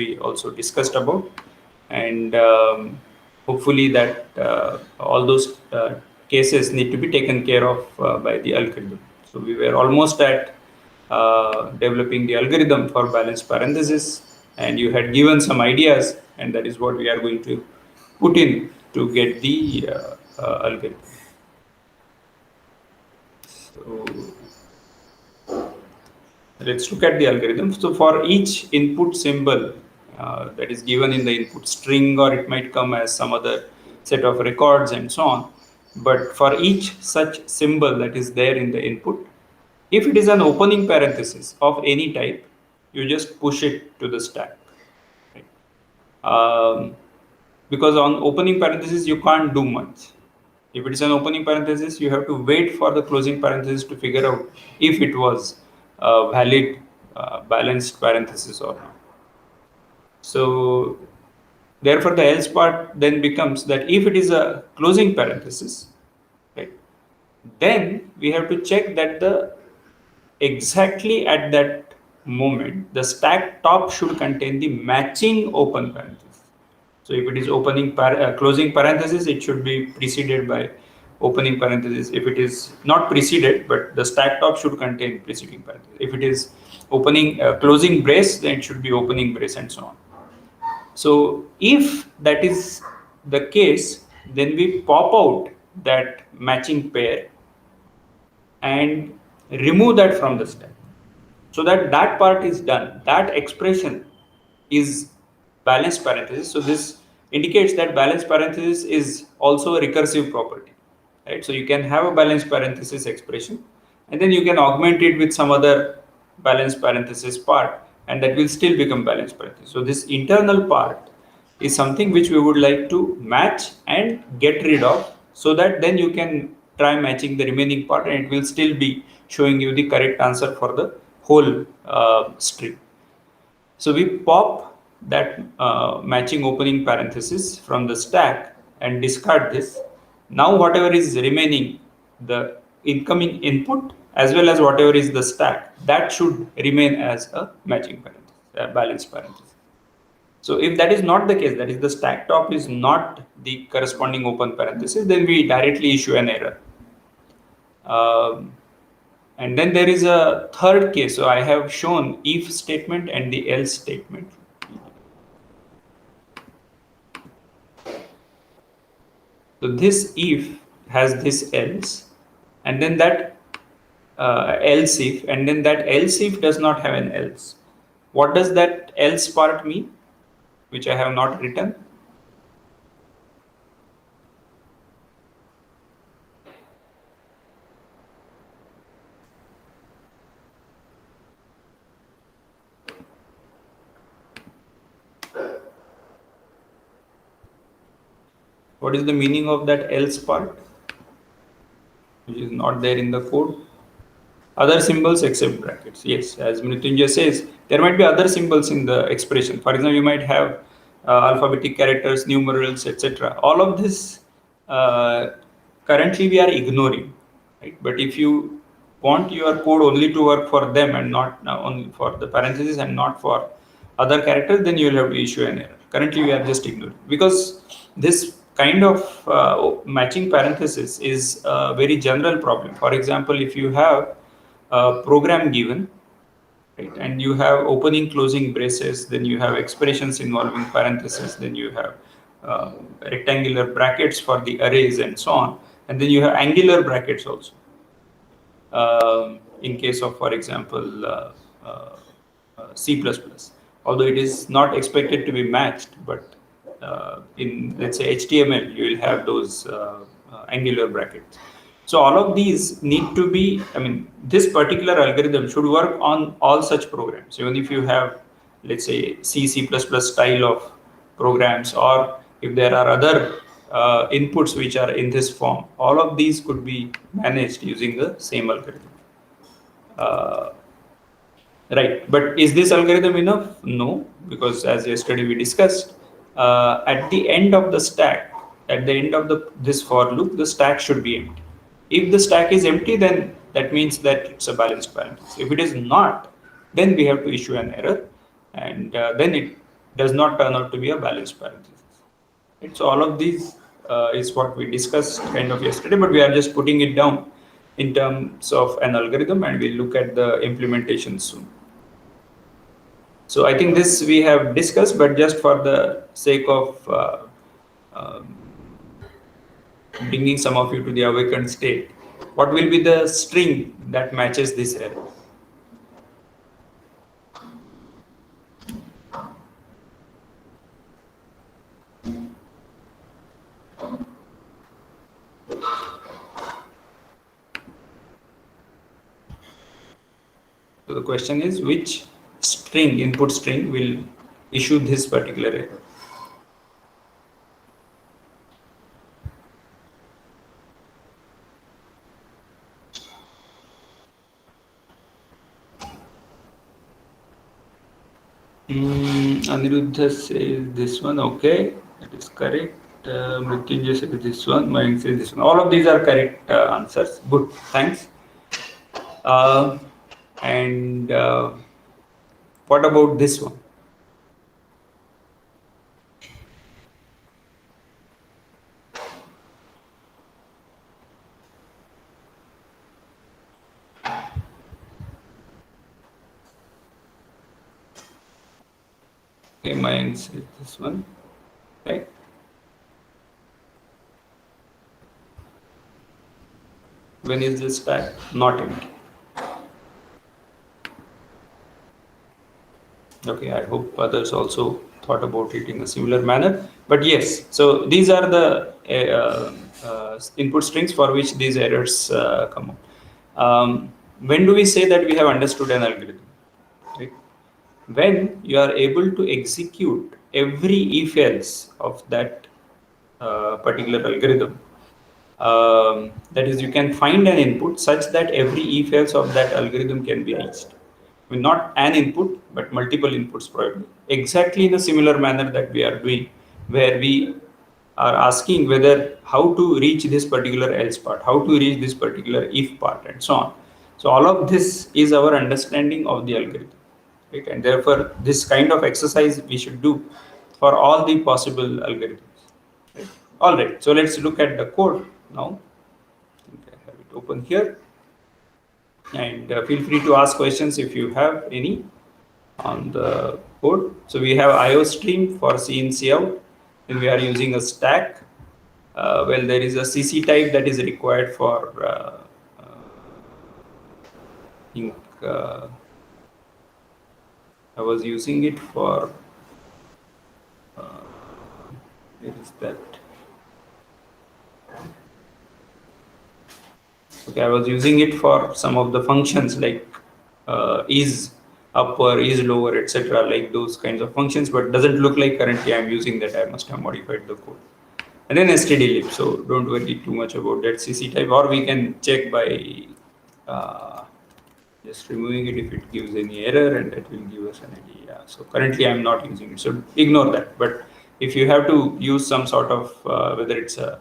we also discussed about, and hopefully that all those cases need to be taken care of by the algorithm. So we were almost at developing the algorithm for balanced parenthesis, and you had given some ideas, and that is what we are going to put in to get the algorithm. So let's look at the algorithm. So for each input symbol that is given in the input string, or it might come as some other set of records and so on. But for each such symbol that is there in the input, if it is an opening parenthesis of any type, you just push it to the stack. Right? Because on opening parenthesis, you can't do much. If it is an opening parenthesis, you have to wait for the closing parenthesis to figure out if it was a valid balanced parenthesis or not. So therefore, the else part then becomes that if it is a closing parenthesis, right, then we have to check that the exactly at that moment the stack top should contain the matching open parenthesis. So if it is closing parenthesis, it should be preceded by opening parenthesis. If it is not preceded, but the stack top should contain preceding parenthesis. If it is closing brace, then it should be opening brace and so on. So if that is the case, then we pop out that matching pair and remove that from the stack. So that part is done. That expression is balanced parenthesis. So this indicates that balanced parenthesis is also a recursive property, right? So you can have a balanced parenthesis expression, and then you can augment it with some other balanced parenthesis part, and that will still become balanced parenthesis. So this internal part is something which we would like to match and get rid of, so that then you can try matching the remaining part, and it will still be showing you the correct answer for the whole string. So we pop that matching opening parenthesis from the stack and discard this. Now whatever is remaining, the incoming input as well as whatever is the stack, that should remain as a matching parenthesis, a balanced parenthesis. So if that is not the case, that is the stack top is not the corresponding open parenthesis, then we directly issue an error. And then there is a third case. So I have shown if statement and the else statement. So this if has this else, and then that else if, and then that else if does not have an else. What does that else part mean, which I have not written? What is the meaning of that else part, which is not there in the code? Other symbols except brackets. Yes, as Mrityunjay says, there might be other symbols in the expression. For example, you might have alphabetic characters, numerals, etc. All of this currently we are ignoring, right? But if you want your code only to work for them and not only for the parentheses and not for other characters, then you will have to issue an error. Currently, we are just ignoring, because this kind of matching parenthesis is a very general problem. For example, if you have a program given, right, and you have opening closing braces, then you have expressions involving parentheses, then you have rectangular brackets for the arrays and so on, and then you have angular brackets also in case of, for example, C++, although it is not expected to be matched, but in, let's say, HTML, you will have those angular brackets. So all of these need to be, I mean, this particular algorithm should work on all such programs. Even if you have, let's say, C++ style of programs, or if there are other inputs which are in this form, all of these could be managed using the same algorithm. Right, but is this algorithm enough? No, because as yesterday we discussed, at the end of the stack, at the end of this for loop, the stack should be empty. If the stack is empty, then that means that it's a balanced parenthesis. If it is not, then we have to issue an error, and then does not turn out to be a balanced parenthesis. Right? So all of these is what we discussed kind of yesterday, but we are just putting it down in terms of an algorithm, and we'll look at the implementation soon. So I think this we have discussed, but just for the sake of bringing some of you to the awakened state, what will be the string that matches this error? So the question is, which string, input string, will issue this particular error? Aniruddha says this one, okay, that is correct. Mrityunjay says this one, Mayank says this one. All of these are correct answers. Good, thanks. And what about this one? Okay, Mayank says this one, right? When is this stack not empty? Okay, I hope others also thought about it in a similar manner. But yes, so these are the input strings for which these errors come up. When do we say that we have understood an algorithm? Right? When you are able to execute every if else of that particular algorithm. That is, you can find an input such that every if else of that algorithm can be reached. I mean, not an input, but multiple inputs probably. Exactly in a similar manner that we are doing, where we are asking whether how to reach this particular else part, how to reach this particular if part, and so on. So all of this is our understanding of the algorithm, right? And therefore, this kind of exercise we should do for all the possible algorithms. Right? All right. So let's look at the code now. I have it open here. And feel free to ask questions if you have any on the code. So we have IO stream for C in, C out. Then we are using a stack. Well, there is a CC type that is required for I think I was using it for where is that? Okay, I was using it for some of the functions like is upper, is lower, etc. Like those kinds of functions, but doesn't look like currently I'm using that. I must have modified the code. And then stdlib, so don't worry too much about that CC type, or we can check by just removing it if it gives any error, and that will give us an idea. So currently I'm not using it, so ignore that. But if you have to use some sort of whether it's a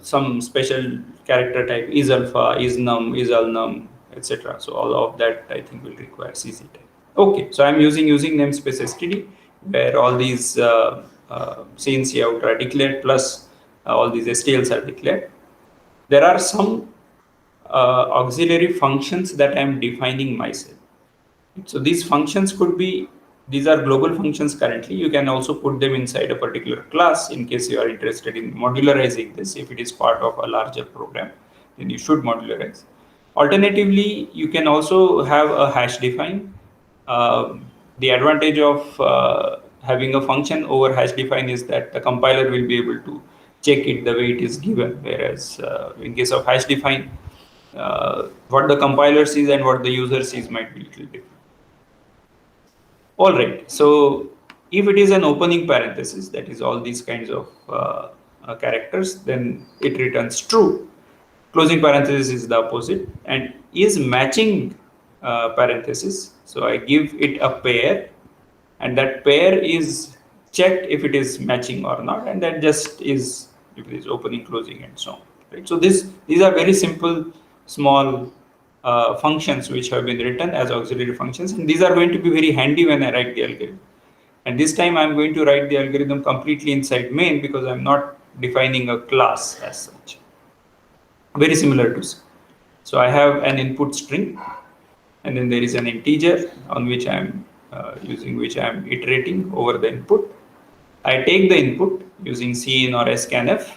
some special character type, is alpha, is num, is alnum, etc. So all of that I think will require CC type. Okay, so I'm using namespace std, where all these C in, C out are declared, plus all these STLs are declared. There are some auxiliary functions that I'm defining myself. So these functions could be, these are global functions currently. You can also put them inside a particular class in case you are interested in modularizing this. If it is part of a larger program, then you should modularize. Alternatively, you can also have a hash define. The advantage of having a function over hash define is that the compiler will be able to check it the way it is given, whereas in case of hash define, what the compiler sees and what the user sees might be a little different. All right, so if it is an opening parenthesis, that is all these kinds of characters, then it returns true. Closing parenthesis is the opposite, and is matching parenthesis. So I give it a pair, and that pair is checked if it is matching or not, and that just is if it is opening, closing, and so on. Right. So these are very simple, small functions which have been written as auxiliary functions, and these are going to be very handy when I write the algorithm. And this time I'm going to write the algorithm completely inside main because I'm not defining a class as such. Very similar to C. So I have an input string, and then there is an integer on which I'm using which I'm iterating over the input. I take the input using cin or scanf,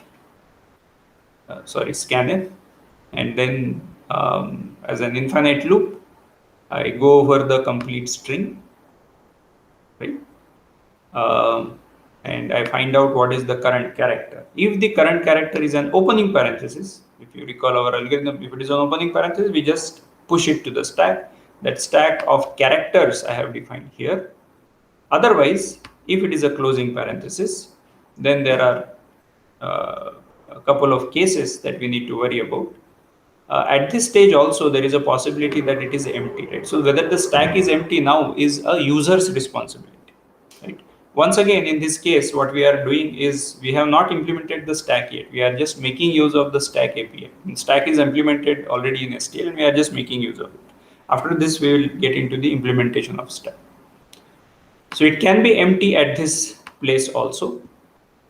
scanf, and then as an infinite loop, I go over the complete string, right? And I find out what is the current character. If the current character is an opening parenthesis, if you recall our algorithm, if it is an opening parenthesis, we just push it to the stack. That stack of characters I have defined here. Otherwise, if it is a closing parenthesis, then there are a couple of cases that we need to worry about. At this stage also there is a possibility that it is empty, right? So whether the stack is empty now is a user's responsibility, right? Once again, in this case, what we are doing is we have not implemented the stack yet. We are just making use of the stack API. And stack is implemented already in STL and we are just making use of it. After this, we will get into the implementation of stack. So it can be empty at this place also,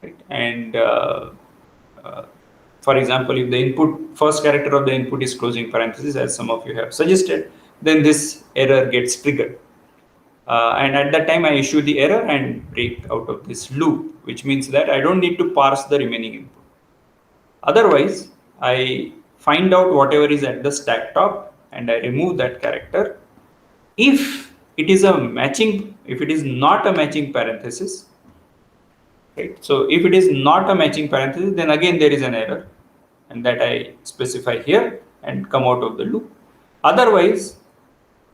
right? And for example, if the input first character of the input is closing parenthesis, as some of you have suggested, then this error gets triggered. And at that time, I issue the error and break out of this loop, which means that I don't need to parse the remaining input. Otherwise, I find out whatever is at the stack top and I remove that character. If it is a matching, if it is not a matching parenthesis, right? So if it is not a matching parenthesis, then again there is an error, and that I specify here and come out of the loop. Otherwise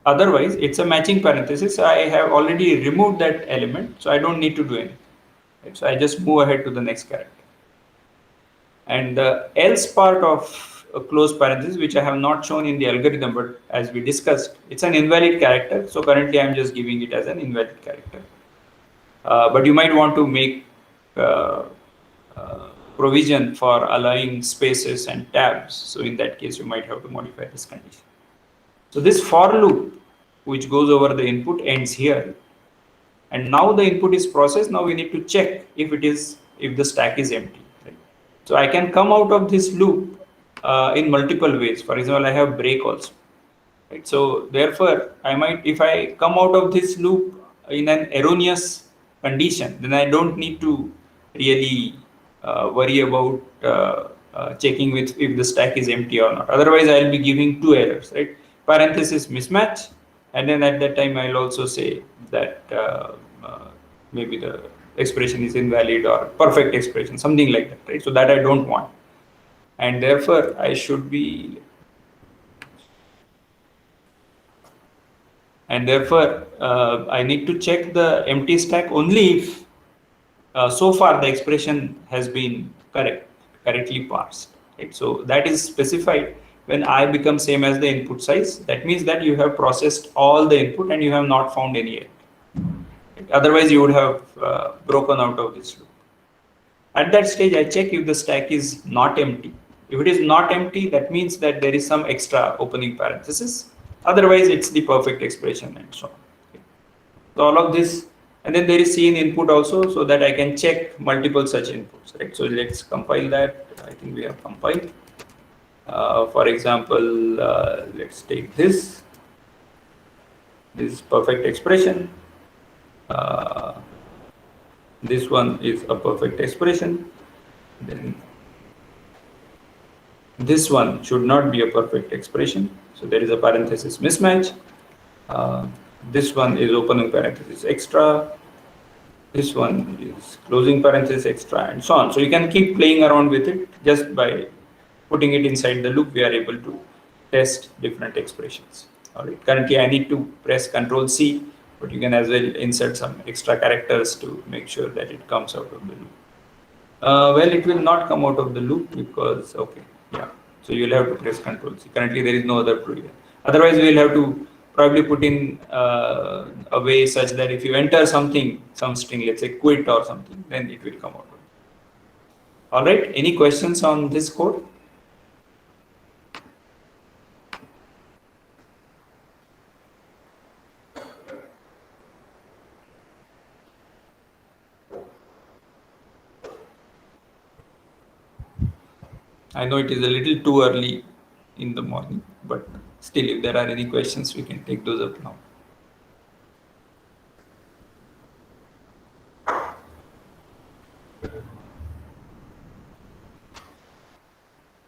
it's a matching parenthesis. I have already removed that element, so I don't need to do anything. Right? So I just move ahead to the next character. And the else part of a close parenthesis, which I have not shown in the algorithm, but as we discussed, it's an invalid character. So currently I'm just giving it as an invalid character. But you might want to make provision for allowing spaces and tabs. So in that case, you might have to modify this condition. So this for loop, which goes over the input, ends here. And now the input is processed. Now we need to check if the stack is empty. Right? So I can come out of this loop in multiple ways. For example, I have break also. Right? So therefore, if I come out of this loop in an erroneous condition, then I don't need to really worry about checking if the stack is empty or not. Otherwise, I'll be giving two errors, right? Parenthesis mismatch, and then at that time I'll also say that maybe the expression is invalid or perfect expression, something like that, right? So that I don't want, and therefore I should be. And therefore, I need to check the empty stack only if so far the expression has been correctly parsed. Right? So that is specified when I become same as the input size. That means that you have processed all the input and you have not found any error. Right? Otherwise, you would have broken out of this loop. At that stage, I check if the stack is not empty. If it is not empty, that means that there is some extra opening parenthesis. Otherwise, it's the perfect expression and so on. Okay. So all of this, and then there is cin input also, so that I can check multiple such inputs. Right. So let's compile that. I think we have compiled. For example, let's take this. This is perfect expression. This one is a perfect expression. Then this one should not be a perfect expression. So there is a parenthesis mismatch. This one is opening parenthesis extra. This one is closing parenthesis extra, and so on. So you can keep playing around with it. Just by putting it inside the loop, we are able to test different expressions. All right. Currently, I need to press Control C, but you can as well insert some extra characters to make sure that it comes out of the loop. Well, it will not come out of the loop because, okay, yeah. So you'll have to press Control C. Currently, there is no other provision. Otherwise, we'll have to probably put in a way such that if you enter something, some string, let's say quit or something, then it will come out. All right. Any questions on this code? I know it is a little too early in the morning, but still, if there are any questions, we can take those up now.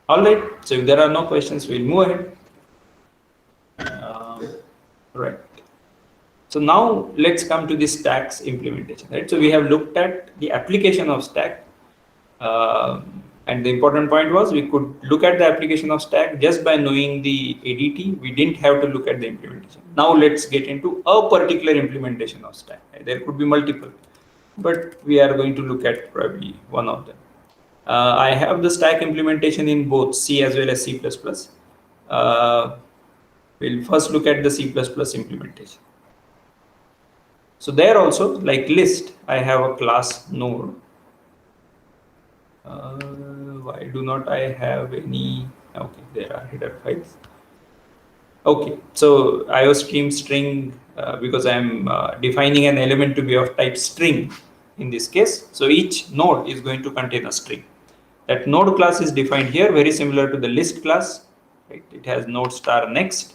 All right. So if there are no questions, we'll move ahead. Right. So now let's come to the stacks implementation. Right. So we have looked at the application of stack. And the important point was we could look at the application of stack just by knowing the ADT. We didn't have to look at the implementation. Now let's get into a particular implementation of stack. There could be multiple, but we are going to look at probably one of them. I have the stack implementation in both C as well as C++. We'll first look at the C++ implementation. So there also, like list, I have a class node. Why do not I have any? Okay, there are header files. Okay, so IOStream string, because I'm defining an element to be of type string in this case. So each node is going to contain a string. That node class is defined here, very similar to the list class. Right? It has node star next,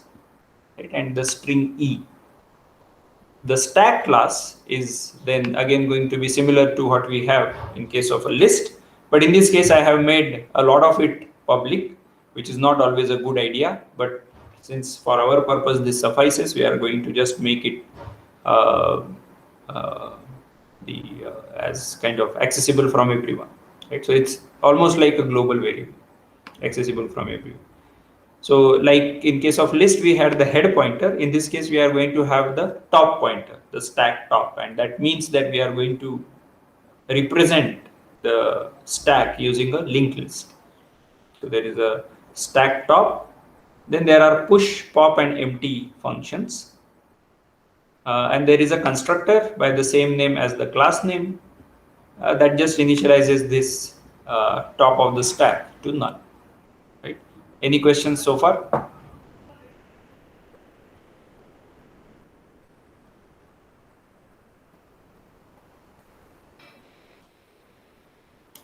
right? And the string e. The stack class is then again going to be similar to what we have in case of a list. But in this case, I have made a lot of it public, which is not always a good idea. But since for our purpose this suffices, we are going to just make it as kind of accessible from everyone. Right? So it's almost like a global variable, accessible from everyone. So like in case of list, we had the head pointer. In this case, we are going to have the top pointer, the stack top. And that means that we are going to represent the stack using a linked list. So there is a stack top. Then there are push, pop, and empty functions. And there is a constructor by the same name as the class name that just initializes this top of the stack to null. Right? Any questions so far?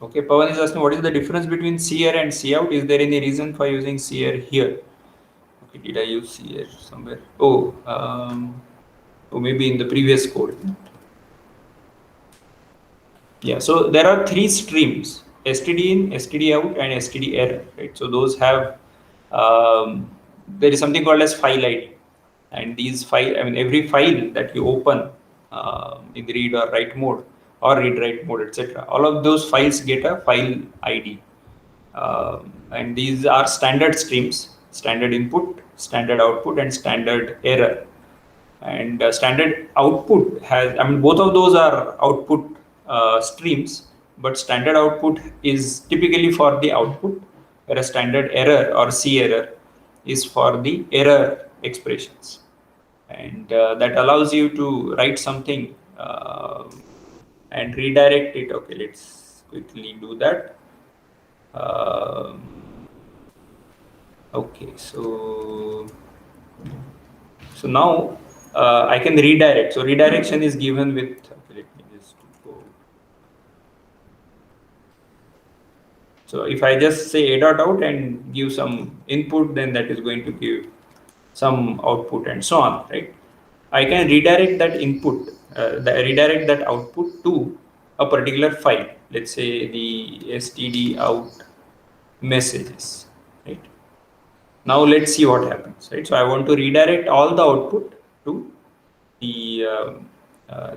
Okay, Pawan is asking what is the difference between CR and Cout? Is there any reason for using CR here? Okay, did I use CR somewhere? Oh, maybe in the previous code. Yeah, so there are three streams: std in, std out, and std error. Right. So those have there is something called as file ID, and these file, I mean, every file that you open in the read or write mode or read write mode, etc., all of those files get a file ID, and these are standard streams: standard input, standard output, and standard error. And standard output has, I mean, both of those are output streams, but standard output is typically for the output, whereas standard error or C error is for the error expressions. And that allows you to write something and redirect it. Okay, let's quickly do that. Okay, so now I can redirect. So redirection is given with, okay, let me just go. So if I just say a dot out and give some input, then that is going to give some output and so on, right? I can redirect that input, redirect that output to a particular file. Let's say the std out messages, right? Now let's see what happens, right? So I want to redirect all the output to the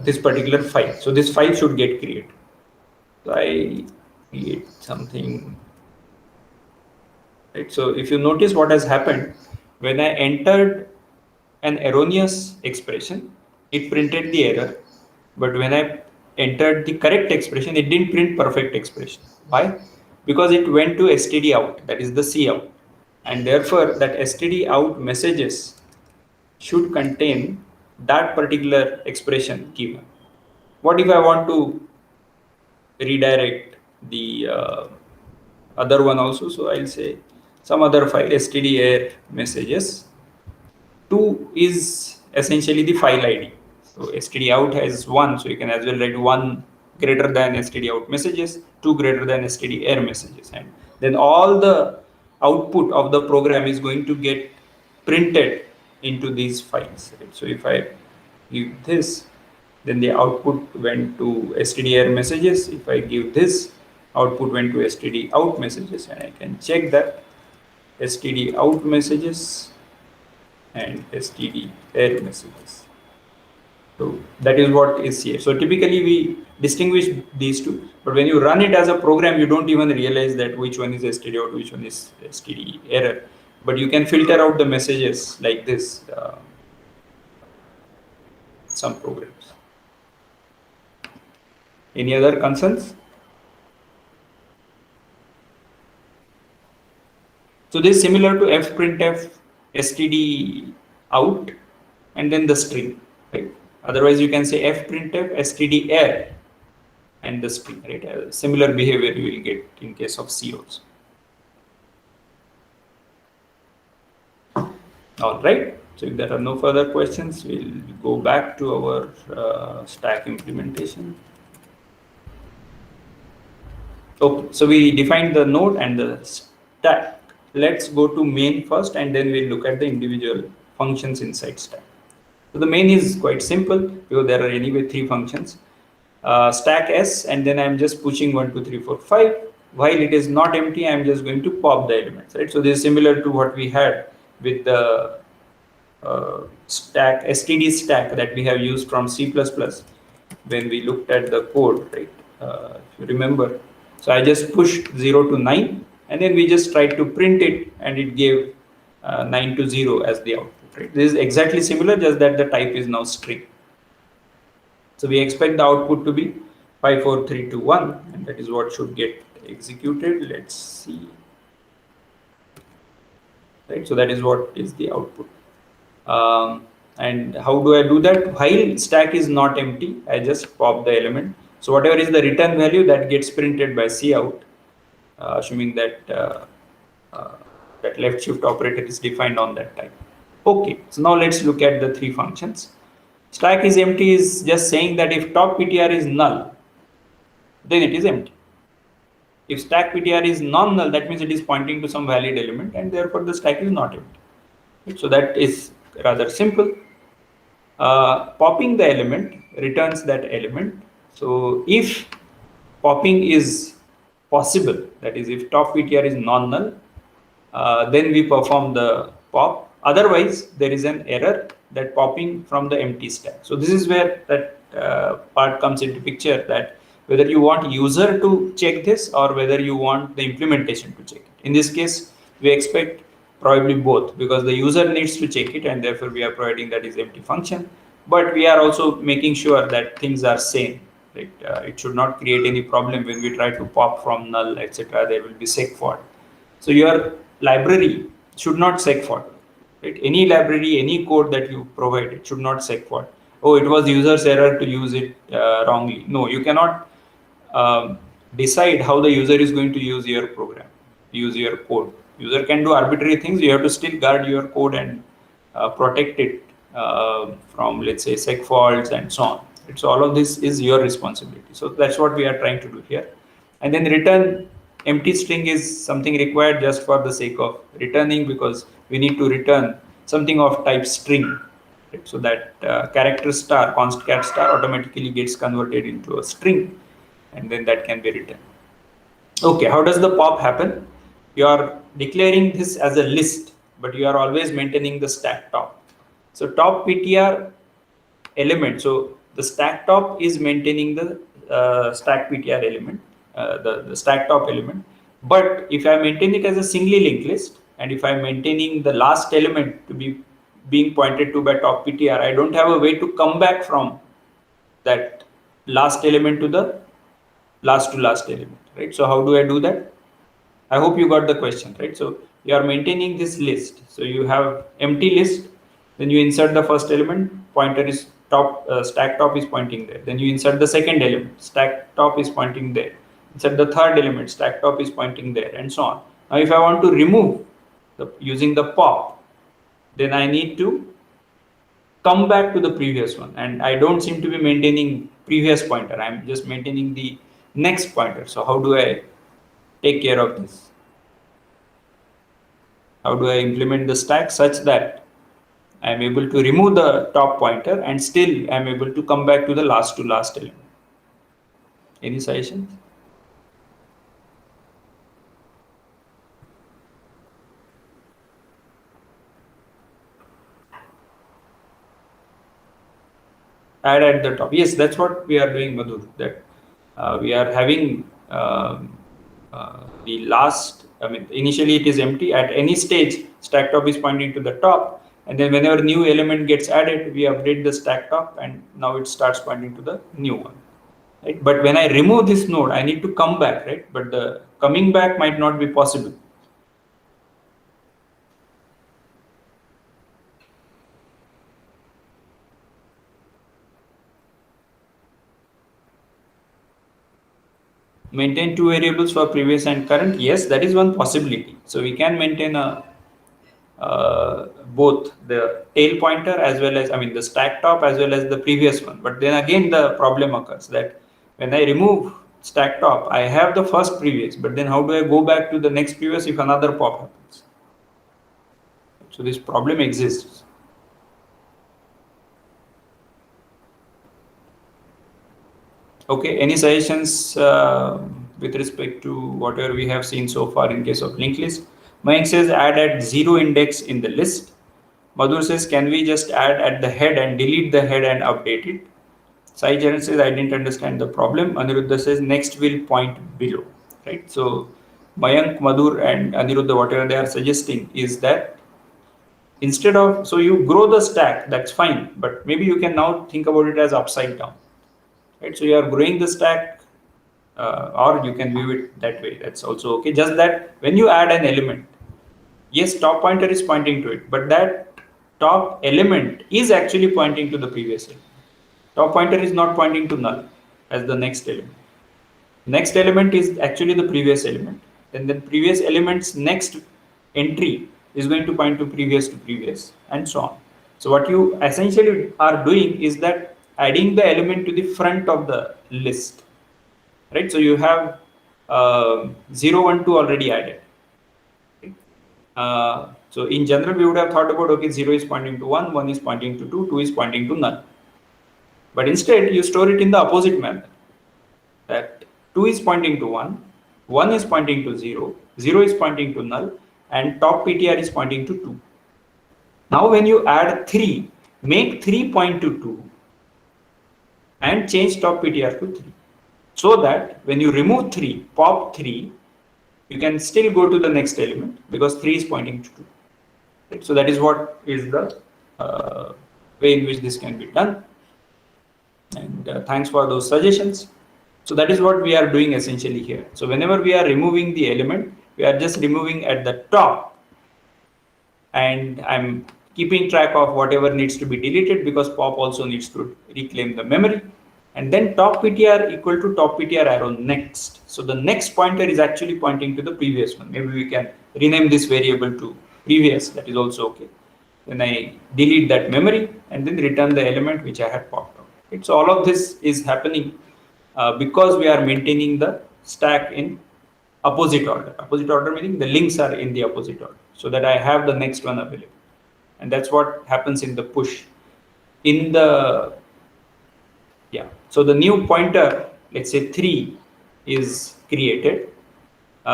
this particular file. So this file should get created. So I create something, right? So if you notice what has happened, when I entered an erroneous expression, it printed the error. But when I entered the correct expression, it didn't print perfect expression. Why? Because it went to std out, that is the cout. And therefore, that std out messages should contain that particular expression given. What if I want to redirect the other one also? So I'll say some other file, std messages. 2 is essentially the file ID. So std out has 1, so you can as well write 1 greater than std out messages, 2 greater than std error messages, and then all the output of the program is going to get printed into these files. Right? So if I give this, then the output went to std error messages. If I give this, output went to std out messages, and I can check that std out messages and std error messages. So that is what is here. So typically we distinguish these two, but when you run it as a program, you don't even realize that which one is std out, which one is std error. But you can filter out the messages like this. Some programs. Any other concerns? So this is similar to fprintf std out and then the string, right? Otherwise you can say fprintf std error and the string, right? A similar behavior you will get in case of C also. All right. So if there are no further questions, we'll go back to our stack implementation. Okay, so we defined the node and the stack. Let's go to main first, and then we'll look at the individual functions inside stack. So the main is quite simple because there are anyway 3 functions. Stack S, and then I'm just pushing 1, 2, 3, 4, 5. While it is not empty, I'm just going to pop the elements, right? So this is similar to what we had with the stack, std stack that we have used from C++ when we looked at the code, right? If you remember. So I just pushed 0 to 9, and then we just tried to print it, and it gave 9 to 0 as the output, right? This is exactly similar, just that the type is now string. So we expect the output to be 5, 4, 3, 2, 1, and that is what should get executed. Let's see. Right, so that is what is the output. And how do I do that? While stack is not empty, I just pop the element. So whatever is the return value, that gets printed by cout, assuming that that left shift operator is defined on that type. Okay, so now let's look at the 3 functions. Stack is empty is just saying that if top PTR is null, then it is empty. If stack PTR is non-null, that means it is pointing to some valid element, and therefore the stack is not empty. So that is rather simple. Popping the element returns that element. So if popping is possible, that is if top PTR is non-null, then we perform the pop. Otherwise, there is an error that popping from the empty stack. So this is where that part comes into picture, that whether you want user to check this or whether you want the implementation to check it. In this case, we expect probably both, because the user needs to check it, and therefore we are providing that is empty function. But we are also making sure that things are same. Right? It should not create any problem when we try to pop from null, etc. There will be seg fault. So your library should not seg fault. Right? Any library, any code that you provide, it should not seg fault. Oh, it was user's error to use it wrongly. No, you cannot decide how the user is going to use your program, use your code. User can do arbitrary things. You have to still guard your code and protect it from, let's say, seg faults and so on. So all of this is your responsibility. So that's what we are trying to do here. And then return empty string is something required just for the sake of returning, because we need to return something of type string. Right? So that character star, const char star automatically gets converted into a string, and then that can be written. Okay, how does the pop happen? You are declaring this as a list, but you are always maintaining the stack top. So top PTR element, so the stack top is maintaining the stack PTR element, the stack top element. But if I maintain it as a singly linked list, and if I'm maintaining the last element to be being pointed to by top PTR, I don't have a way to come back from that last element to the last element, right? So how do I do that? I hope you got the question, right? So you are maintaining this list. So you have empty list, then you insert the first element, pointer is top, stack top is pointing there. Then you insert the second element, stack top is pointing there. Insert the third element, stack top is pointing there, and so on. Now if I want to remove using the pop, then I need to come back to the previous one, and I don't seem to be maintaining previous pointer. I'm just maintaining the next pointer. So how do I take care of this? How do I implement the stack such that I am able to remove the top pointer and still I am able to come back to the last to last element? Any suggestions? Add at the top. Yes, that's what we are doing, Madhur. That we are having the last. I mean, initially it is empty. At any stage, stack top is pointing to the top, and then whenever new element gets added, we update the stack top, and now it starts pointing to the new one. Right? But when I remove this node, I need to come back, right? But the coming back might not be possible. Maintain two variables for previous and current. Yes, that is one possibility. So we can maintain a both the tail pointer as well as, I mean, the stack top as well as the previous one. But then again, the problem occurs that when I remove stack top, I have the first previous, but then how do I go back to the next previous if another pop happens? So this problem exists. Okay, any suggestions with respect to whatever we have seen so far in case of linked list? Mike says add at 0 index in the list. Madhur says, can we just add at the head and delete the head and update it? Sai Charan says, I didn't understand the problem. Aniruddha says, next will point below. Right? So Mayank, Madhur, and Aniruddha, whatever they are suggesting is that instead of, so you grow the stack, that's fine, but maybe you can now think about it as upside down. Right? So you are growing the stack, or you can view it that way. That's also okay. Just that when you add an element, yes, top pointer is pointing to it, but that top element is actually pointing to the previous element. Top pointer is not pointing to null as the next element. Next element is actually the previous element. And then previous element's next entry is going to point to previous, and so on. So what you essentially are doing is that adding the element to the front of the list, right? So you have 0, 1, 2 already added. So in general, we would have thought about, okay, 0 is pointing to 1, 1 is pointing to 2, 2 is pointing to null. But instead, you store it in the opposite manner. That 2 is pointing to 1, 1 is pointing to 0, 0 is pointing to null, and top PTR is pointing to 2. Now when you add 3, make 3 point to 2 and change top PTR to 3. So that when you remove 3, pop 3, you can still go to the next element because 3 is pointing to 2. Right? So that is what is the way in which this can be done. And thanks for those suggestions. So that is what we are doing essentially here. So whenever we are removing the element, we are just removing at the top, and I'm keeping track of whatever needs to be deleted because pop also needs to reclaim the memory. And then top PTR equal to top PTR arrow next. So the next pointer is actually pointing to the previous one. Maybe we can rename this variable to previous. That is also okay. Then I delete that memory and then return the element which I had popped out. Right? So all of this is happening because we are maintaining the stack in opposite order. Opposite order meaning the links are in the opposite order, so that I have the next one available. And that's what happens in the push. In the, yeah, so the new pointer, let's say 3 is created.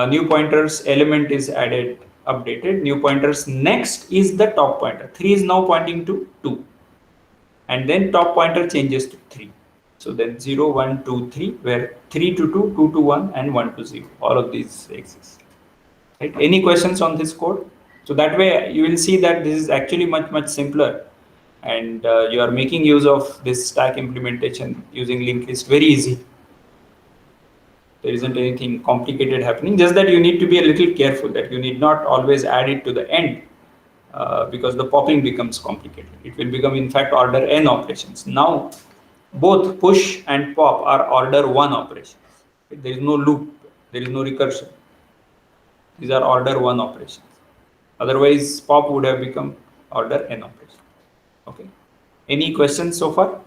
New pointers element is added, updated. New pointers next is the top pointer. 3 is now pointing to 2. And then top pointer changes to 3. So then 0, 1, 2, 3, where 3 to 2, 2 to 1, and 1 to 0. All of these exist. Right? Any questions on this code? So that way you will see that this is actually much simpler, and you are making use of this stack implementation using linked list very easy. There isn't anything complicated happening, just that you need to be a little careful that you need not always add it to the end because the popping becomes complicated. It will become in fact order n operations. Now both push and pop are order 1 operations. There is no loop, there is no recursion. These are order 1 operations. Otherwise, pop would have become order n operation. Okay. Any questions so far?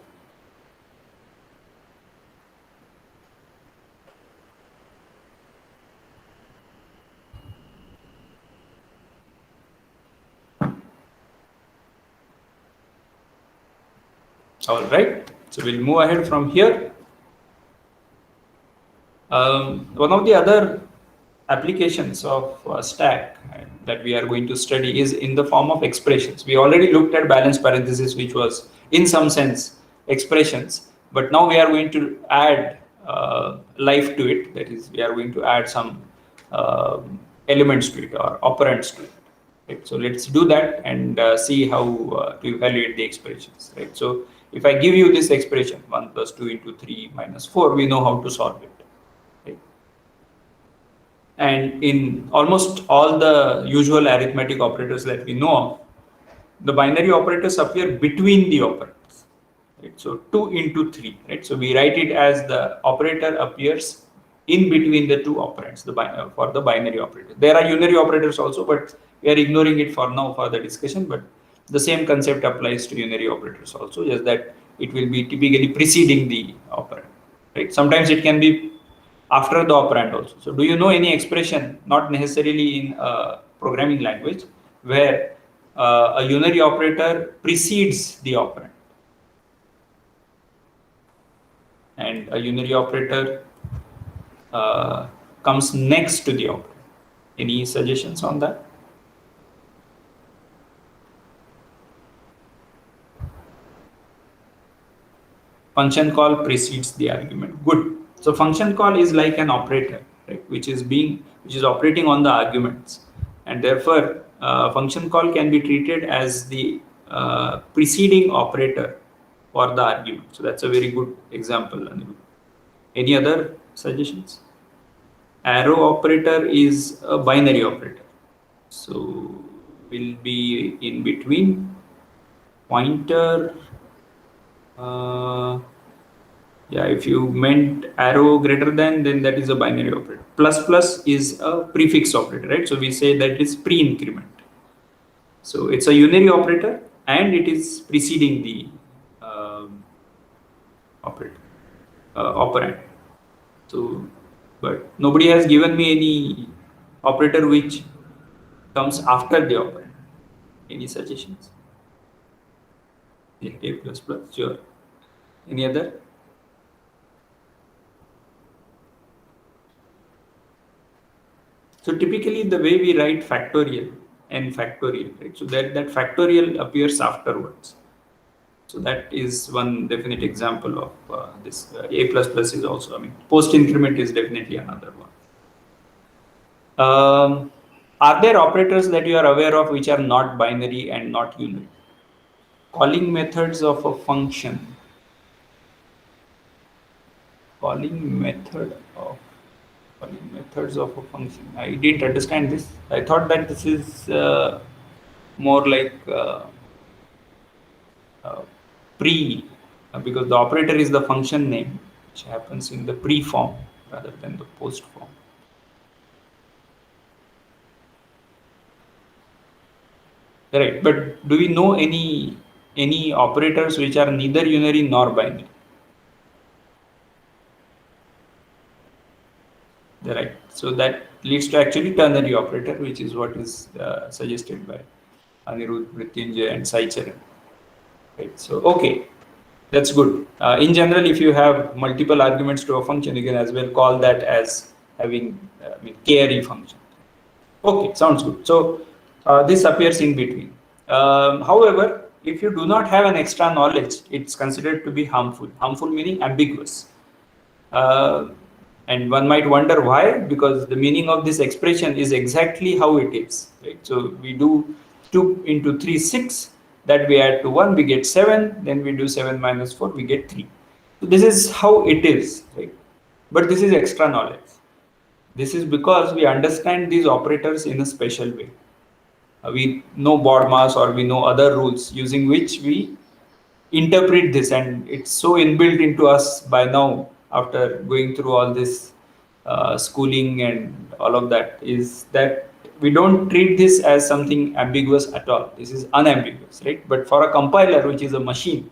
All right, so we'll move ahead from here. One of the other applications of stack that we are going to study is in the form of expressions. We already looked at balanced parenthesis, which was in some sense expressions, but now we are going to add life to it. That is, we are going to add some elements to it or operands to it. Right? So let's do that and see how to evaluate the expressions. Right? So if I give you this expression 1 plus 2 into 3 minus 4, we know how to solve it. Right? And in almost all the usual arithmetic operators that we know of, the binary operators appear between the operands. Right? So 2 into 3. Right? So we write it as the operator appears in between the two operands for the binary operator. There are unary operators also, but we are ignoring it for now for the discussion. But the same concept applies to unary operators also, just that it will be typically preceding the operand. Right? Sometimes it can be after the operand also. So do you know any expression, not necessarily in a programming language, where a unary operator precedes the operand and a unary operator comes next to the operand? Any suggestions on that? Function call precedes the argument. Good. So function call is like an operator, right, which is operating on the arguments, and therefore function call can be treated as the preceding operator for the argument. So that's a very good example, Anirudh. Any other suggestions? Arrow operator is a binary operator, so will be in between. Pointer, yeah, if you meant arrow greater than, then that is a binary operator. Plus plus is a prefix operator, right? So we say that is pre-increment. So it's a unary operator and it is preceding the operator operand. So, but nobody has given me any operator which comes after the operand. Any suggestions? Yeah, A plus plus, sure. Any other? So typically the way we write factorial and factorial, right? So that factorial appears afterwards. So that is one definite example of this. A plus plus is also, I mean, post increment is definitely another one. Are there operators that you are aware of which are not binary and not unary? Calling methods of a function. Calling methods of a function. I didn't understand this. I thought that this is more like pre, because the operator is the function name, which happens in the pre form rather than the post form. Right, but do we know any operators which are neither unary nor binary? Right, so that leads to actually ternary operator, which is what is suggested by Anirudh, Mrityunjay, and Sai Charan. Right, so okay, that's good. In general, if you have multiple arguments to a function, you can as well call that as having k-ary function. Okay, sounds good. So this appears in between. However, if you do not have an extra knowledge, it's considered to be harmful. Harmful meaning ambiguous. And one might wonder why, because the meaning of this expression is exactly how it is. Right? So we do 2 into 3, 6. That we add to 1, we get 7. Then we do 7 minus 4, we get 3. So this is how it is. Right? But this is extra knowledge. This is because we understand these operators in a special way. We know BODMAS or we know other rules using which we interpret this, and it's so inbuilt into us by now after going through all this schooling and all of that, is that we don't treat this as something ambiguous at all. This is unambiguous, right? But for a compiler, which is a machine,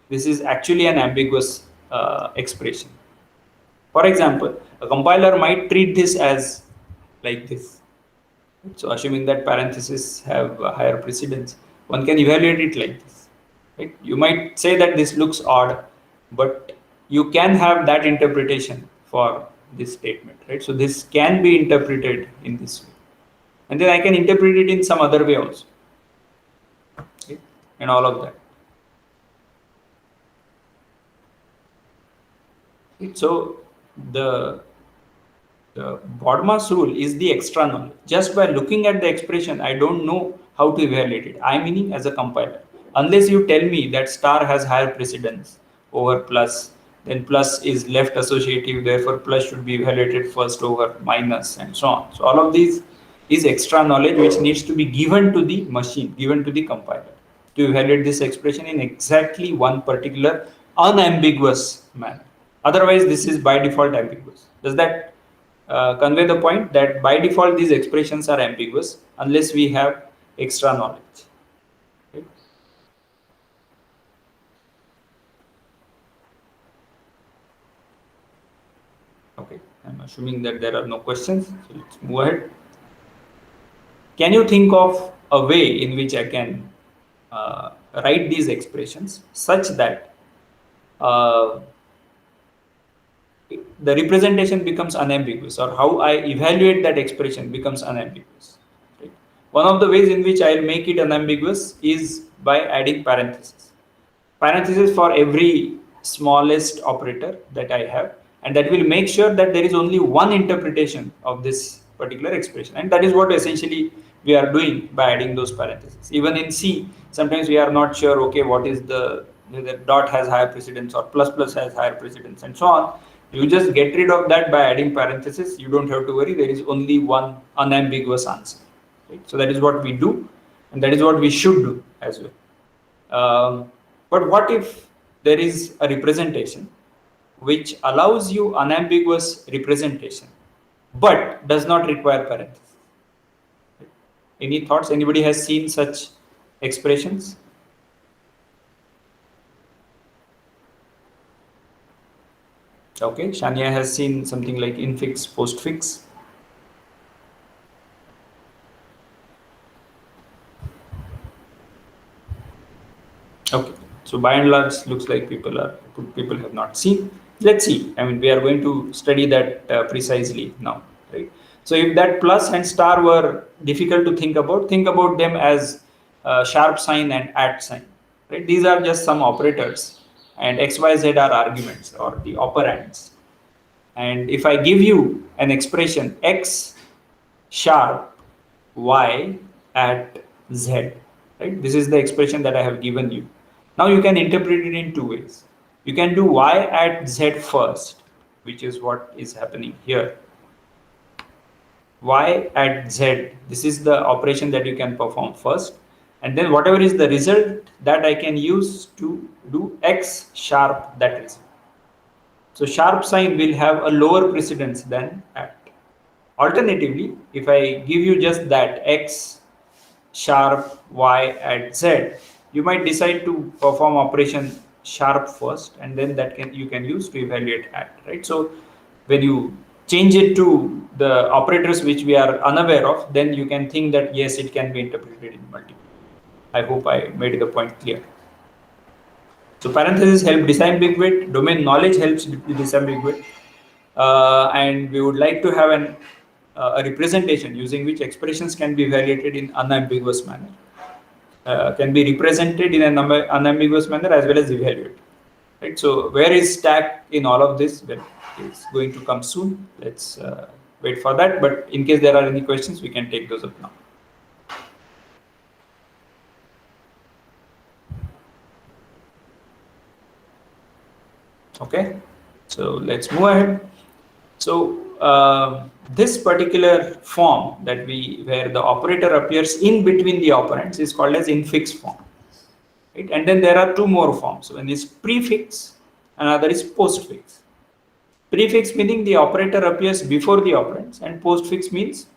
this is actually an ambiguous expression. For example, a compiler might treat this as like this. So assuming that parentheses have a higher precedence, one can evaluate it like this. right? You might say that this looks odd, but you can have that interpretation for this statement, right? So this can be interpreted in this way, and then I can interpret it in some other way also, okay? And all of that. Right? So the BODMAS rule is the extra knowledge. Just by looking at the expression, I don't know how to evaluate it. I meaning as a compiler. Unless you tell me that star has higher precedence over plus, then plus is left associative, therefore plus should be evaluated first over minus and so on. So all of these is extra knowledge which needs to be given to the machine, given to the compiler to evaluate this expression in exactly one particular unambiguous manner. Otherwise, this is by default ambiguous. Does that convey the point that by default these expressions are ambiguous unless we have extra knowledge? Okay. Okay, I'm assuming that there are no questions, so let's move ahead. Can you think of a way in which I can write these expressions such that the representation becomes unambiguous, or how I evaluate that expression becomes unambiguous? Right? One of the ways in which I'll make it unambiguous is by adding parentheses. Parentheses for every smallest operator that I have, and that will make sure that there is only one interpretation of this particular expression, and that is what essentially we are doing by adding those parentheses. Even in C, sometimes we are not sure, okay, what is the whether dot has higher precedence or plus plus has higher precedence and so on. You just get rid of that by adding parentheses. You don't have to worry. There is only one unambiguous answer. Right? So that is what we do, and that is what we should do as well. But what if there is a representation which allows you unambiguous representation, but does not require parentheses? Any thoughts? Anybody has seen such expressions? Okay, Shania has seen something like infix, postfix. Okay, so by and large, looks like people have not seen. Let's see. I mean, we are going to study that precisely now, right? So if that plus and star were difficult to think about them as sharp sign and at sign, right? These are just some operators, and x, y, z are arguments or the operands. And if I give you an expression x sharp y at z, right? This is the expression that I have given you. Now you can interpret it in two ways. You can do y at z first, which is what is happening here. Y at z, this is the operation that you can perform first, and then whatever is the result that I can use to do x sharp that result. So sharp sign will have a lower precedence than at. Alternatively, if I give you just that x sharp y at z, you might decide to perform operation sharp first, and then that you can use to evaluate at, right? So when you change it to the operators which we are unaware of, then you can think that yes, it can be interpreted in multiple. I hope I made the point clear. So parentheses help disambiguate, domain knowledge helps disambiguate, and we would like to have a representation using which expressions can be evaluated in unambiguous manner, can be represented in an unambiguous manner as well as evaluated. Right. So where is stack in all of this? Well, it's going to come soon. Let's wait for that. But in case there are any questions, we can take those up now. Okay, so let's move ahead. So this particular form that where the operator appears in between the operands is called as infix form. Right? And then there are two more forms. One is prefix, another is postfix. Prefix meaning the operator appears before the operands, and postfix means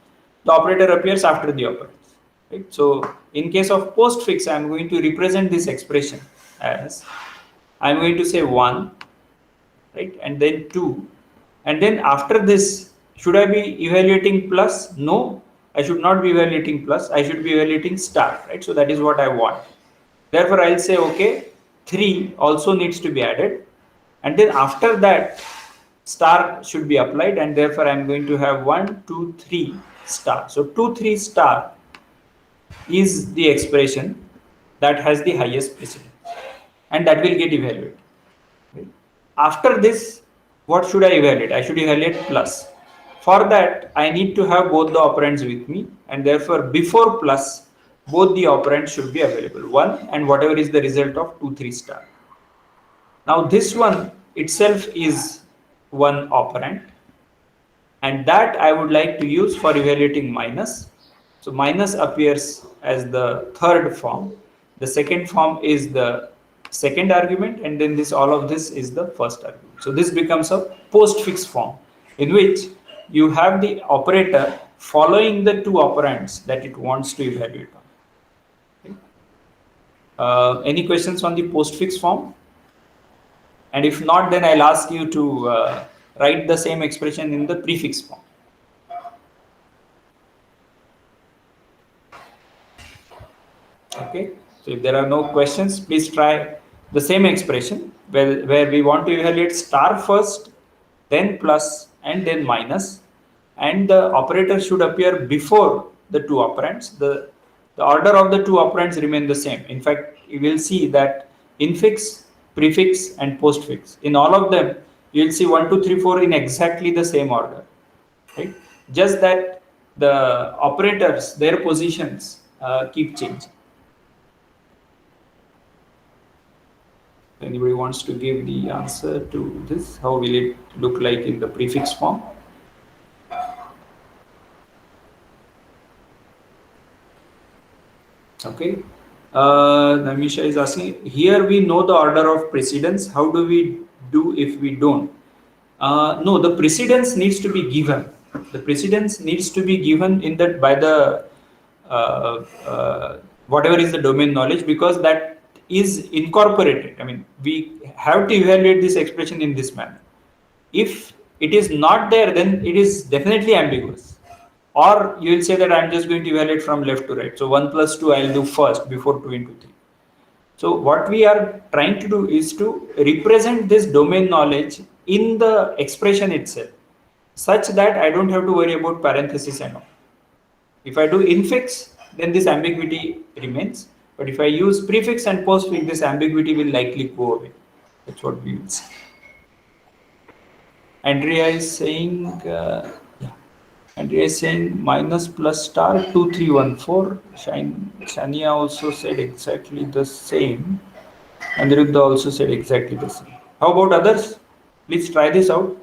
the operator appears after the operands. Right? So in case of postfix, I am going to represent this expression as I am going to say 1, right, and then 2, and then after this, should I be evaluating plus? No, I should not be evaluating plus. I should be evaluating star, right? So that is what I want. Therefore, I'll say, okay, 3 also needs to be added, and then after that star should be applied, and therefore I am going to have 1 2 3 star. So 2 3 star is the expression that has the highest precedence, and that will get evaluated. Right? After this, what should I evaluate? I should evaluate plus. For that, I need to have both the operands with me, and therefore before plus, both the operands should be available, 1 and whatever is the result of 2 3 star. Now this one itself is one operand, and that I would like to use for evaluating minus. So minus appears as the third form. The second form is the second argument, and then this all of this is the first argument. So this becomes a postfix form in which you have the operator following the two operands that it wants to evaluate on. Okay. Any questions on the postfix form? And if not, then I'll ask you to write the same expression in the prefix form. Okay, so if there are no questions, please try the same expression where we want to evaluate star first, then plus, and then minus, and the operator should appear before the two operands. The order of the two operands remain the same. In fact, you will see that infix, prefix, and postfix, in all of them, you will see 1, 2, 3, 4 in exactly the same order. Right? Just that the operators, their positions keep changing. Anybody wants to give the answer to this? How will it look like in the prefix form? Okay. Namisha is asking, here we know the order of precedence. How do we do if we don't? No, the precedence needs to be given. The precedence needs to be given in that by the whatever is the domain knowledge, because that is incorporated. I mean, we have to evaluate this expression in this manner. If it is not there, then it is definitely ambiguous. Or you will say that I'm just going to evaluate from left to right. So 1 plus 2 I'll do first before 2 into 3. So what we are trying to do is to represent this domain knowledge in the expression itself, such that I don't have to worry about parenthesis and all. If I do infix, then this ambiguity remains. But if I use prefix and postfix, this ambiguity will likely go away. That's what we will see. Andrea is saying, Andrea is saying minus plus star 2314. Shania also said exactly the same. Aniruddha also said exactly the same. How about others? Please try this out.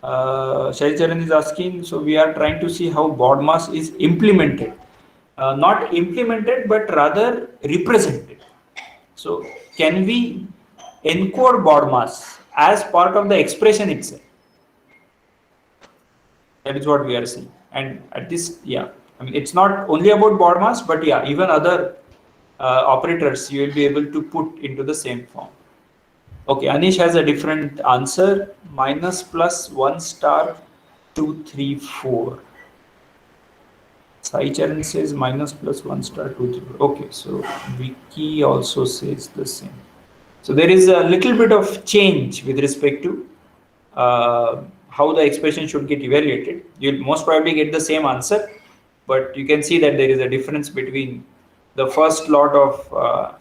Shaicharan is asking, so we are trying to see how BODMAS is implemented. Not implemented, but rather represented. So can we encode BODMAS as part of the expression itself? That is what we are seeing. And at this, yeah, I mean, it's not only about BODMAS, but yeah, even other operators you will be able to put into the same form. Okay, Anish has a different answer. Minus plus 1 star 2 3 4. Sai Charan says minus plus 1 star 2 3 4. Okay, so Vicky also says the same. So there is a little bit of change with respect to how the expression should get evaluated. You'll most probably get the same answer, but you can see that there is a difference between the first lot of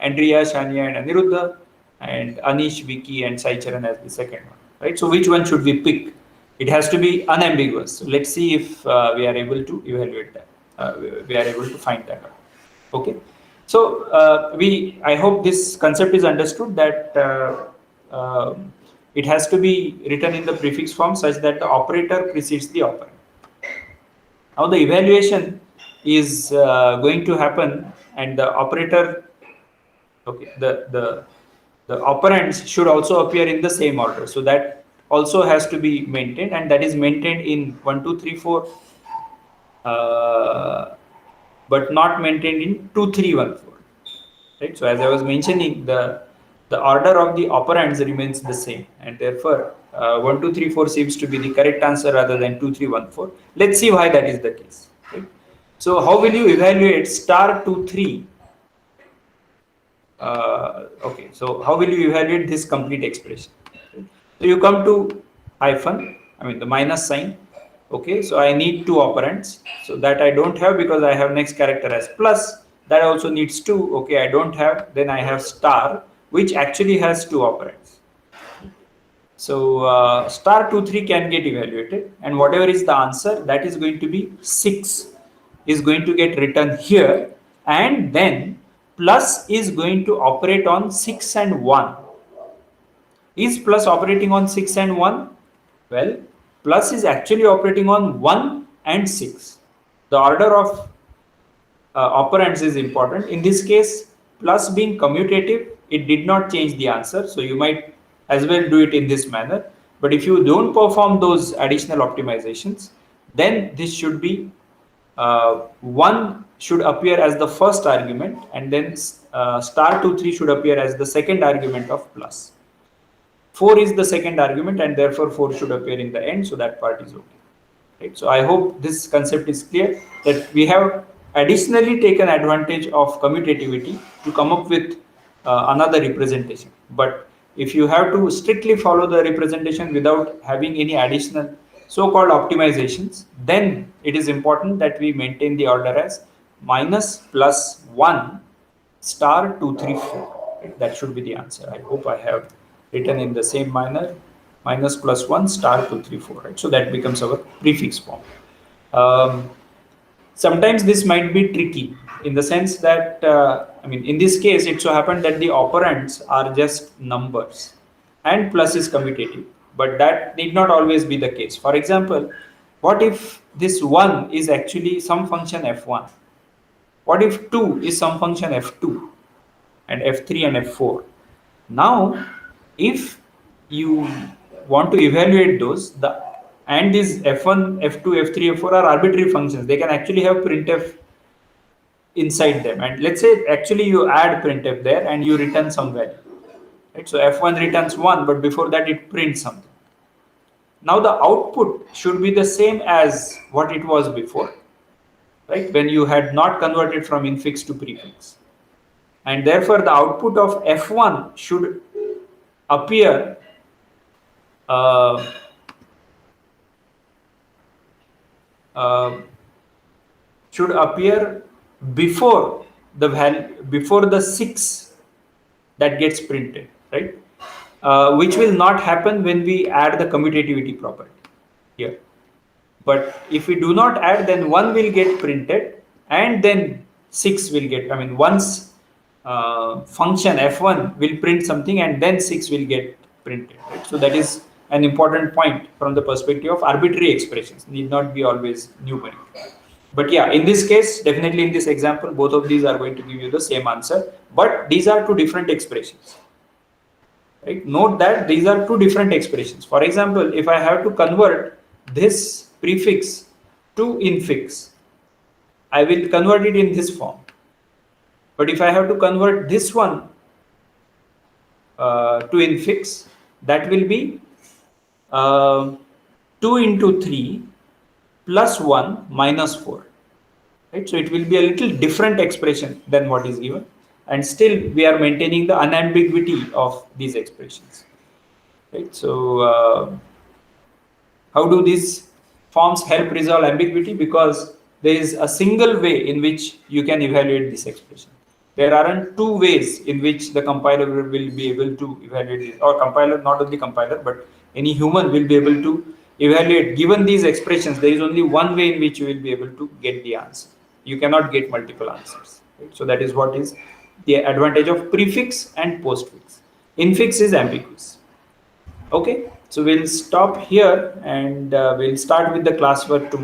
Andrea, Shania, and Aniruddha, and Anish, Vicky, and Sai Charan as the second one. Right? So which one should we pick? It has to be unambiguous. So let's see if we are able to evaluate that. We are able to find that out. Okay. So I hope this concept is understood, that it has to be written in the prefix form such that the operator precedes the operand. Now the evaluation is going to happen, and the operator, okay, the operands should also appear in the same order. So that also has to be maintained, and that is maintained in 1, 2, 3, 4, but not maintained in 2, 3, 1, 4. Right? So as I was mentioning, the order of the operands remains the same, and therefore 1, 2, 3, 4 seems to be the correct answer rather than 2, 3, 1, 4. Let's see why that is the case. Right? So how will you evaluate star 2, 3 Okay, so how will you evaluate this complete expression? So you come to hyphen, I mean the minus sign. Okay, so I need two operands. So that I don't have because I have next character as plus. That also needs two. Okay, I don't have. Then I have star, which actually has two operands. So star 2 3 can get evaluated, and whatever is the answer, that is going to be 6 is going to get written here, and then plus is going to operate on 6 and 1. Is plus operating on 6 and 1? Well, plus is actually operating on 1 and 6. The order of operands is important. In this case, plus being commutative, it did not change the answer. So you might as well do it in this manner. But if you don't perform those additional optimizations, then this should be 1 should appear as the first argument, and then star 2 3 should appear as the second argument of plus. 4 is the second argument, and therefore 4 should appear in the end. So that part is okay. Right? So I hope this concept is clear, that we have additionally taken advantage of commutativity to come up with another representation. But if you have to strictly follow the representation without having any additional so-called optimizations, then it is important that we maintain the order as minus plus 1 star 2 3 4. Right? That should be the answer. I hope I have written in the same manner, minus plus 1 star 2 3 4. Right? So that becomes our prefix form. Sometimes this might be tricky in the sense that in this case it so happened that the operands are just numbers and plus is commutative, but that need not always be the case. For example, what if this 1 is actually some function f1? What if 2 is some function f2 and f3 and f4? Now if you want to evaluate those, and these f1, f2, f3, f4 are arbitrary functions, they can actually have printf inside them, and let's say actually you add printf there and you return some value, right? So f1 returns 1, but before that it prints something. Now the output should be the same as what it was before, right, when you had not converted from infix to prefix, and therefore the output of f1 should appear should appear before the value, before the 6 that gets printed, right? Which will not happen when we add the commutativity property here. But if we do not add, then 1 will get printed, and then 6 will get, once function f1 will print something, and then 6 will get printed, right? So that is an important point from the perspective of arbitrary expressions, need not be always numeric. But yeah, in this case, definitely in this example, both of these are going to give you the same answer, but these are two different expressions, right? Note that these are two different expressions. For example, if I have to convert this prefix to infix, I will convert it in this form. But if I have to convert this one to infix, that will be 2 into 3 plus 1 minus 4. Right? So it will be a little different expression than what is given, and still we are maintaining the unambiguity of these expressions. Right? So how do these forms help resolve ambiguity? Because there is a single way in which you can evaluate this expression. There aren't two ways in which the compiler will be able to evaluate this, or compiler, not only compiler, but any human will be able to evaluate. Given these expressions, there is only one way in which you will be able to get the answer. You cannot get multiple answers. Right? So that is what is the advantage of prefix and postfix. Infix is ambiguous. Okay, so we'll stop here, and we'll start with the classwork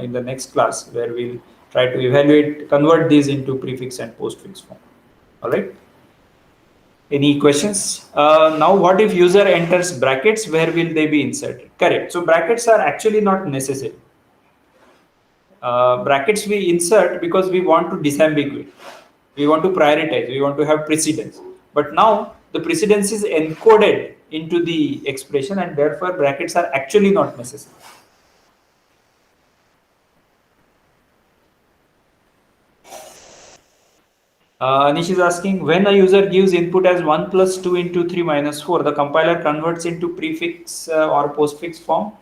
in the next class, where we'll try to convert these into prefix and postfix form. All right. Any questions? Now, what if user enters brackets? Where will they be inserted? Correct. So brackets are actually not necessary. Brackets we insert because we want to disambiguate. We want to prioritize. We want to have precedence. But now the precedence is encoded into the expression, and therefore brackets are actually not necessary. Anish is asking, when a user gives input as 1 plus 2 into 3 minus 4, the compiler converts into prefix or postfix form.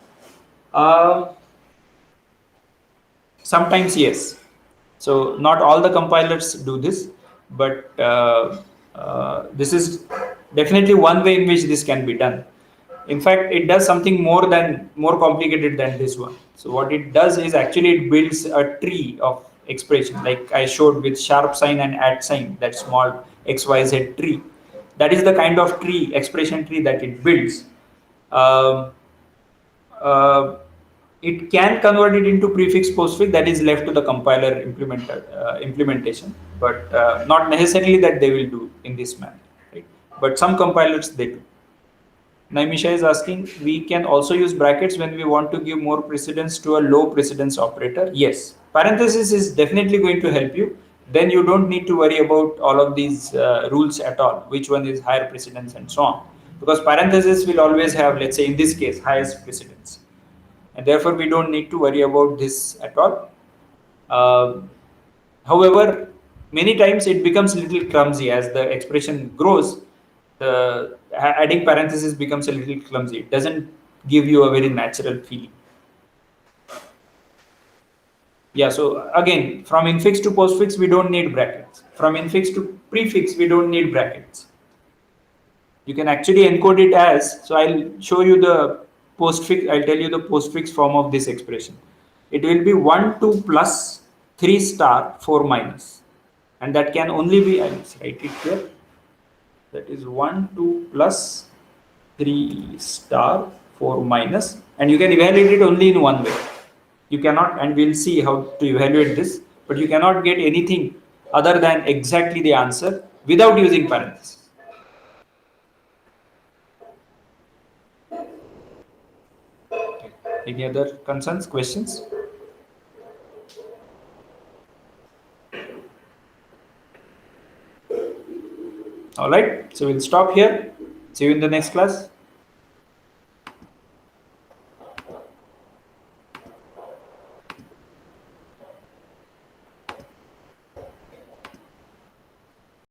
Sometimes yes. So not all the compilers do this, but this is definitely one way in which this can be done. In fact, it does something more complicated than this one. So what it does is actually it builds a tree of expression, like I showed with sharp sign and at sign, that small XYZ tree. That is the kind of tree, expression tree, that it builds. Um, uh, it can convert it into prefix postfix, that is left to the compiler implementation, but not necessarily that they will do in this manner, right? But some compilers they do. Naimisha is asking, we can also use brackets when we want to give more precedence to a low precedence operator. Yes, parenthesis is definitely going to help you. Then you don't need to worry about all of these rules at all, which one is higher precedence and so on, because parenthesis will always have, let's say in this case, highest precedence, and therefore we don't need to worry about this at all. However, many times it becomes a little clumsy as the expression grows. The adding parenthesis becomes a little clumsy. It doesn't give you a very natural feeling. Yeah, so again, from infix to postfix, we don't need brackets. From infix to prefix, we don't need brackets. You can actually encode it as, so I'll show you the postfix, I'll tell you the postfix form of this expression. It will be 1, 2 plus 3 star 4 minus. And that can only be, I'll write it here. That is 1, 2 plus 3 star 4 minus. And you can evaluate it only in one way. You cannot, and we'll see how to evaluate this, but you cannot get anything other than exactly the answer without using parentheses. Any other concerns, questions? All right, so we'll stop here. See you in the next class.